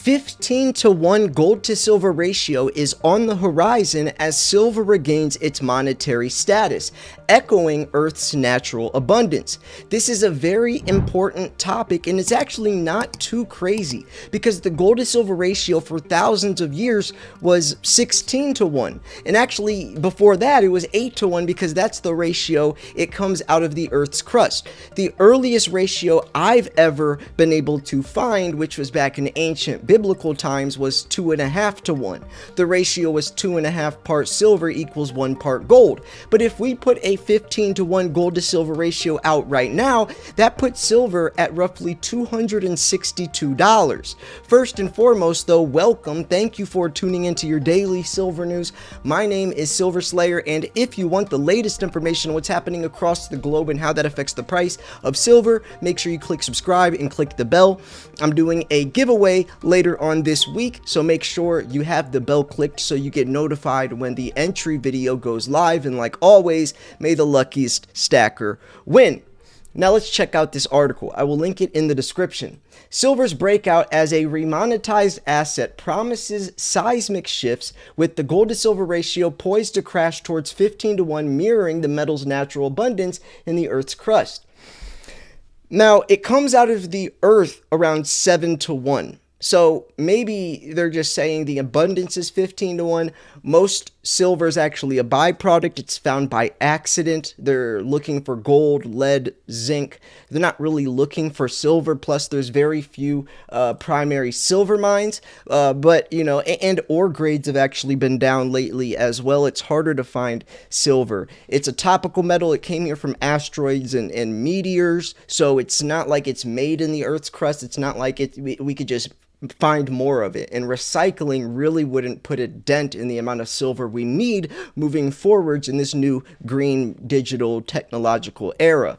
15 to 1 gold to silver ratio is on the horizon as silver regains its monetary status, echoing Earth's natural abundance. This is a very important topic, and it's actually not too crazy because the gold to silver ratio for thousands of years was 16 to 1. And actually before that it was 8 to 1 because that's the ratio it comes out of the Earth's crust. The earliest ratio I've ever been able to find, which was back in ancient biblical times, was 2.5 to 1. The ratio was 2.5 parts silver equals 1 part gold. But if we put a 15 to 1 gold to silver ratio out right now, that puts silver at roughly $262. First and foremost though, welcome. Thank you for tuning into your daily silver news. My name is Silver Slayer, and if you want the latest information on what's happening across the globe and how that affects the price of silver, make sure you click subscribe and click the bell. I'm doing a giveaway later on this week, so make sure you have the bell clicked so you get notified when the entry video goes live, and like always, may the luckiest stacker win. Now let's check out this article. I will link it in the description. Silver's breakout as a remonetized asset promises seismic shifts, with the gold to silver ratio poised to crash towards 15 to 1, mirroring the metal's natural abundance in the Earth's crust. Now, it comes out of the Earth around 7 to 1. So maybe they're just saying the abundance is 15 to 1. Most silver is actually a byproduct. It's found by accident. They're looking for gold, lead, zinc. They're not really looking for silver. Plus, there's very few primary silver mines. But, you know, and ore grades have actually been down lately as well. It's harder to find silver. It's a topical metal. It came here from asteroids and meteors. So it's not like it's made in the Earth's crust. It's not like we could just find more of it, and recycling really wouldn't put a dent in the amount of silver we need moving forwards in this new green digital technological era.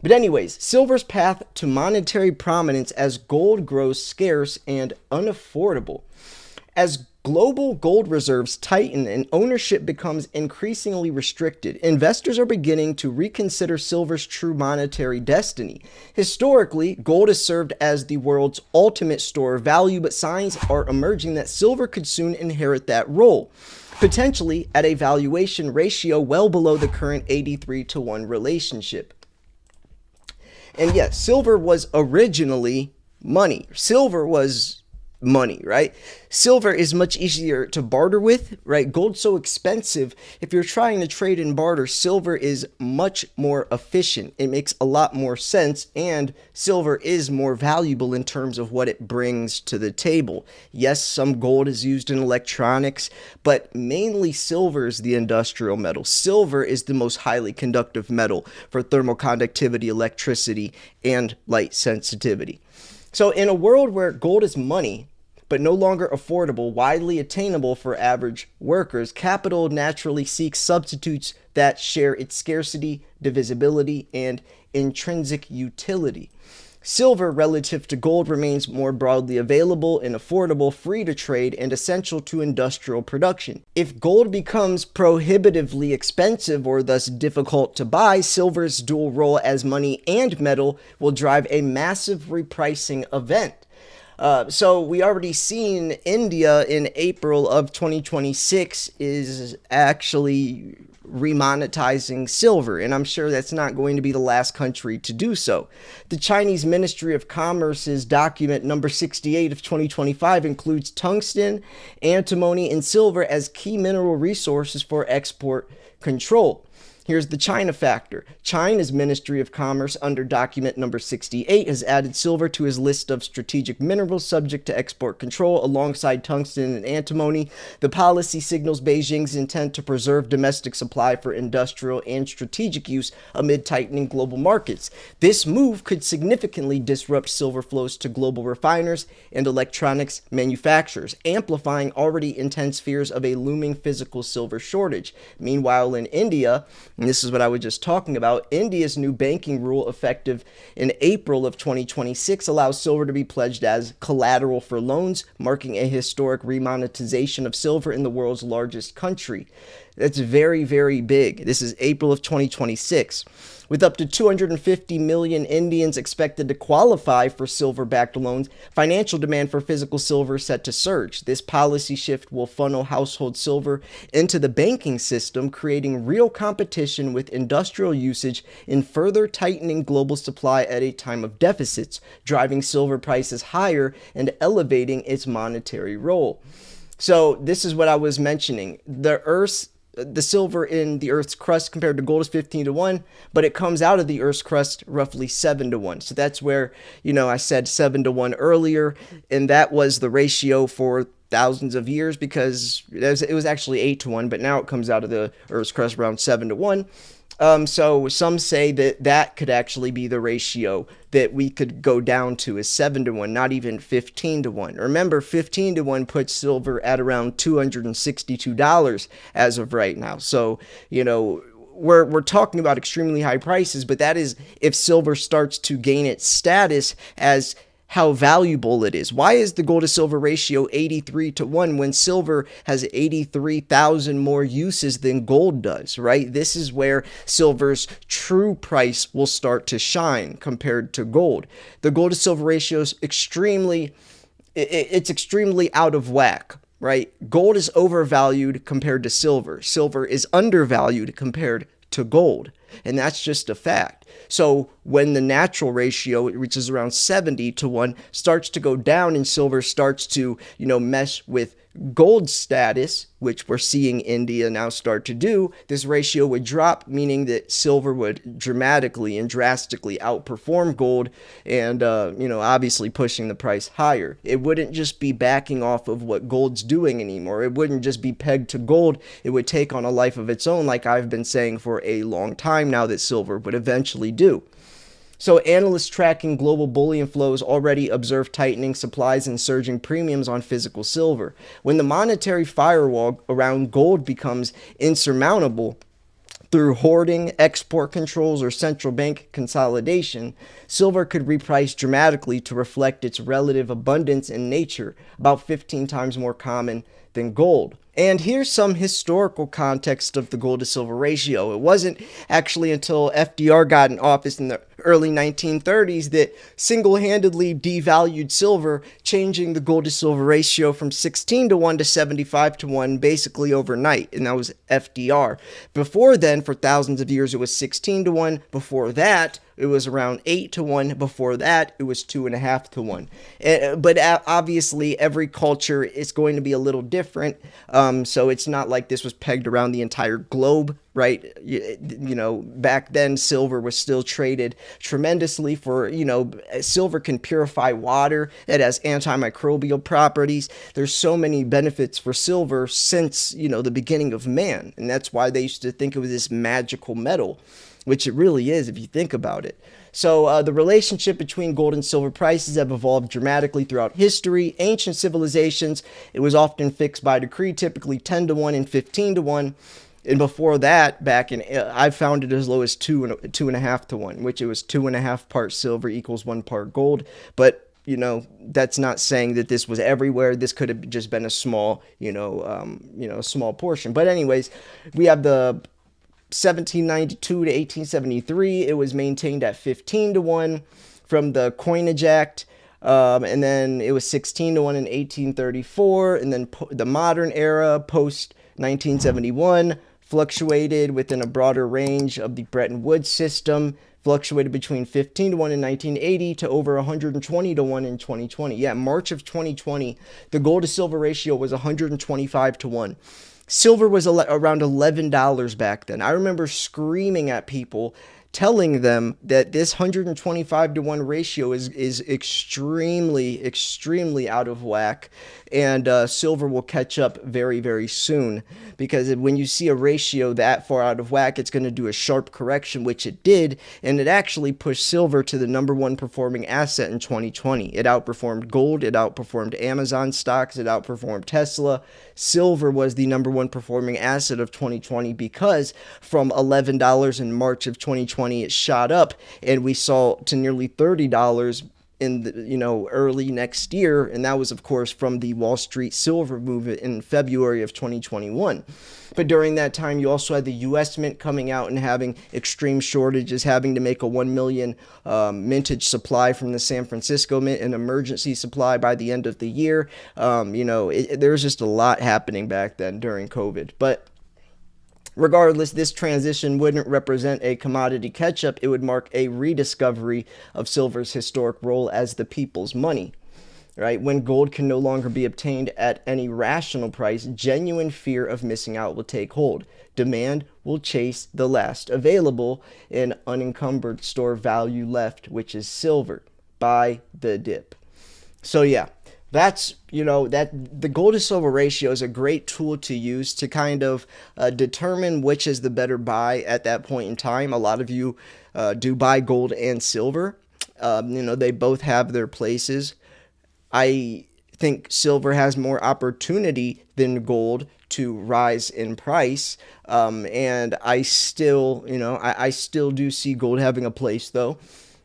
But anyways, silver's path to monetary prominence as gold grows scarce and unaffordable. As global gold reserves tighten and ownership becomes increasingly restricted, investors are beginning to reconsider silver's true monetary destiny. Historically, gold has served as the world's ultimate store of value, but signs are emerging that silver could soon inherit that role, potentially at a valuation ratio well below the current 83 to 1 relationship. And yes, silver was originally money. Silver was money, right? Silver is much easier to barter with, right? Gold's so expensive. If you're trying to trade and barter, silver is much more efficient. It makes a lot more sense, and silver is more valuable in terms of what it brings to the table. Yes, some gold is used in electronics, but mainly silver is the industrial metal. Silver is the most highly conductive metal for thermal conductivity, electricity, and light sensitivity. So in a world where gold is money, but no longer affordable, widely attainable for average workers, capital naturally seeks substitutes that share its scarcity, divisibility, and intrinsic utility. Silver, relative to gold, remains more broadly available and affordable, free to trade, and essential to industrial production. If gold becomes prohibitively expensive or thus difficult to buy, silver's dual role as money and metal will drive a massive repricing event. So we already seen India in April of 2026 is actually remonetizing silver, and I'm sure that's not going to be the last country to do so. The Chinese Ministry of Commerce's document number 68 of 2025 includes tungsten, antimony, and silver as key mineral resources for export control. Here's the China factor. China's Ministry of Commerce, under document number 68, has added silver to his list of strategic minerals subject to export control alongside tungsten and antimony. The policy signals Beijing's intent to preserve domestic supply for industrial and strategic use amid tightening global markets. This move could significantly disrupt silver flows to global refiners and electronics manufacturers, amplifying already intense fears of a looming physical silver shortage. Meanwhile, in India, and this is what I was just talking about, India's new banking rule, effective in April of 2026, allows silver to be pledged as collateral for loans, marking a historic remonetization of silver in the world's largest country. That's very, very big. This is April of 2026. With up to 250 million Indians expected to qualify for silver-backed loans, financial demand for physical silver is set to surge. This policy shift will funnel household silver into the banking system, creating real competition with industrial usage and further tightening global supply at a time of deficits, driving silver prices higher and elevating its monetary role. So this is what I was mentioning. The silver in the Earth's crust compared to gold is 15 to 1, but it comes out of the Earth's crust roughly 7 to 1. So that's where, I said 7 to 1 earlier, and that was the ratio for thousands of years, because it was actually 8 to 1, but now it comes out of the Earth's crust around 7 to 1. So some say that could actually be the ratio that we could go down to, is 7 to 1, not even 15 to 1. Remember, 15 to 1 puts silver at around $262 as of right now. So, we're talking about extremely high prices, but that is if silver starts to gain its status as how valuable it is. Why is the gold to silver ratio 83 to 1 when silver has 83,000 more uses than gold does, right? This is where silver's true price will start to shine compared to gold. The gold to silver ratio is extremely out of whack, right? Gold is overvalued compared to silver. Silver is undervalued compared to gold. And that's just a fact. So when the natural ratio reaches around 70 to 1, starts to go down and silver starts to, mesh with gold status, which we're seeing India now start to do, this ratio would drop, meaning that silver would dramatically and drastically outperform gold and, obviously pushing the price higher. It wouldn't just be backing off of what gold's doing anymore. It wouldn't just be pegged to gold. It would take on a life of its own, like I've been saying for a long time now that silver would eventually do. So analysts tracking global bullion flows already observe tightening supplies and surging premiums on physical silver. When the monetary firewall around gold becomes insurmountable through hoarding, export controls, or central bank consolidation, silver could reprice dramatically to reflect its relative abundance in nature, about 15 times more common than gold. And here's some historical context of the gold to silver ratio. It wasn't actually until FDR got in office in the early 1930s that single-handedly devalued silver, changing the gold to silver ratio from 16 to 1 to 75 to 1 basically overnight, and that was FDR. Before then, for thousands of years, it was 16 to 1. Before that, it was around 8 to 1. Before that, it was 2.5 to 1. But obviously, every culture is going to be a little different. So it's not like this was pegged around the entire globe, right? Back then, silver was still traded tremendously for, silver can purify water. It has antimicrobial properties. There's so many benefits for silver since, the beginning of man. And that's why they used to think it was this magical metal, which it really is if you think about it. So the relationship between gold and silver prices have evolved dramatically throughout history. Ancient civilizations, it was often fixed by decree, typically 10 to 1 and 15 to 1. And before that, I found it as low as 2.5 to 1, which it was 2.5 parts silver equals 1 part gold. But that's not saying that this was everywhere. This could have just been a small, small portion. But anyways, we have the 1792 to 1873, it was maintained at 15 to 1 from the Coinage Act, and then it was 16 to 1 in 1834, and then the modern era, post 1971, fluctuated within a broader range of the Bretton Woods system, fluctuated between 15 to 1 in 1980 to over 120 to 1 in 2020. Yeah, March of 2020, the gold to silver ratio was 125 to 1. Silver was around $11 back then. I remember screaming at people, telling them that this 125 to 1 ratio is extremely out of whack, and silver will catch up very, very soon, because when you see a ratio that far out of whack, it's going to do a sharp correction, which it did, and it actually pushed silver to the number one performing asset in 2020. It outperformed gold, it outperformed Amazon stocks, it outperformed Tesla. Silver was the number one performing asset of 2020 because from $11 in March of 2020, it shot up, and we saw to nearly $30 in the, early next year, and that was of course from the Wall Street silver movement in February of 2021. But during that time, you also had the U.S. Mint coming out and having extreme shortages, having to make a 1 million mintage supply from the San Francisco Mint, an emergency supply by the end of the year. There was just a lot happening back then during COVID. But regardless, this transition wouldn't represent a commodity catch-up. It would mark a rediscovery of silver's historic role as the people's money. Right? When gold can no longer be obtained at any rational price, genuine fear of missing out will take hold. Demand will chase the last available and unencumbered store value left, which is silver. Buy the dip. So yeah, that's, that the gold to silver ratio is a great tool to use to kind of determine which is the better buy at that point in time. A lot of you do buy gold and silver. They both have their places. I think silver has more opportunity than gold to rise in price. And I still, I still do see gold having a place though.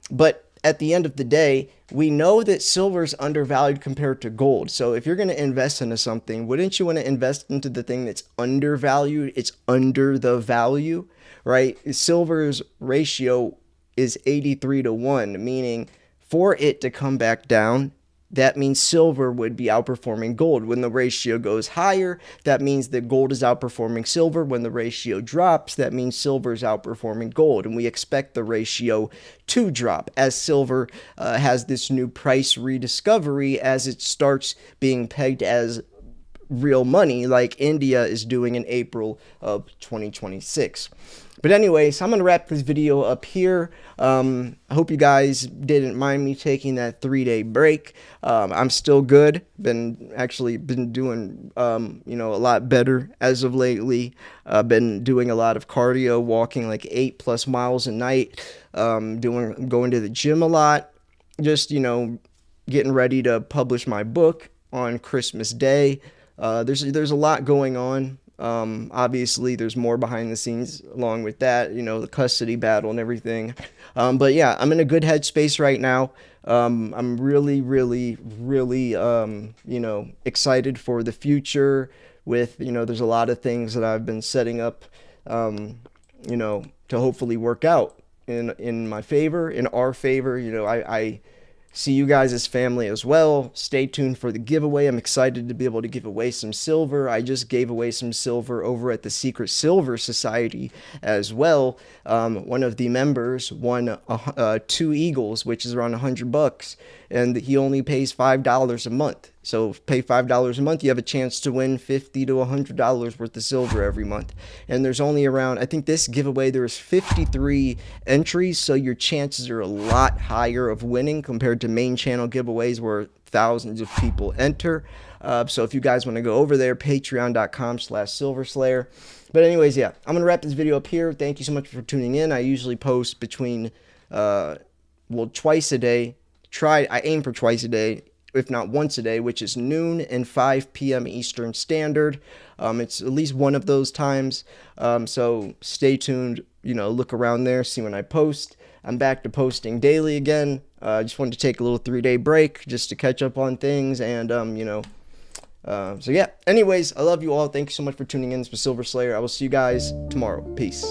But at the end of the day, we know that silver is undervalued compared to gold. So if you're going to invest into something, wouldn't you want to invest into the thing that's undervalued? It's under the value, right? Silver's ratio is 83 to 1, meaning for it to come back down, that means silver would be outperforming gold. When the ratio goes higher, that means that gold is outperforming silver. When the ratio drops, that means silver is outperforming gold. And we expect the ratio to drop as silver has this new price rediscovery as it starts being pegged as real money like India is doing in April of 2026. But anyways, I'm going to wrap this video up here. I hope you guys didn't mind me taking that 3-day break. I'm still good. Been doing, a lot better as of lately. Been doing a lot of cardio, walking like 8+ miles a night, going to the gym a lot, just, getting ready to publish my book on Christmas Day. There's a lot going on. Obviously there's more behind the scenes along with that, the custody battle and everything. But yeah, I'm in a good headspace right now. I'm really, really, really, excited for the future with, there's a lot of things that I've been setting up, to hopefully work out in my favor, in our favor. I see you guys as family as well. Stay tuned for the giveaway. I'm excited to be able to give away some silver. I just gave away some silver over at the Secret Silver Society as well. One of the members won 2 Eagles, which is around $100, and he only pays $5 a month. So pay $5 a month, you have a chance to win $50 to $100 worth of silver every month. And there's only around, I think this giveaway, there's 53 entries, so your chances are a lot higher of winning compared to main channel giveaways where thousands of people enter. So if you guys want to go over there, patreon.com/silverslayer. But anyways, yeah, I'm going to wrap this video up here. Thank you so much for tuning in. I usually post between, twice a day. I aim for twice a day, if not once a day, which is noon and 5 p.m. Eastern Standard. It's at least one of those times. So stay tuned, look around there, see when I post. I'm back to posting daily again. I just wanted to take a little 3-day break just to catch up on things. And, so yeah, anyways, I love you all. Thank you so much for tuning in. This was Silver Slayer. I will see you guys tomorrow. Peace.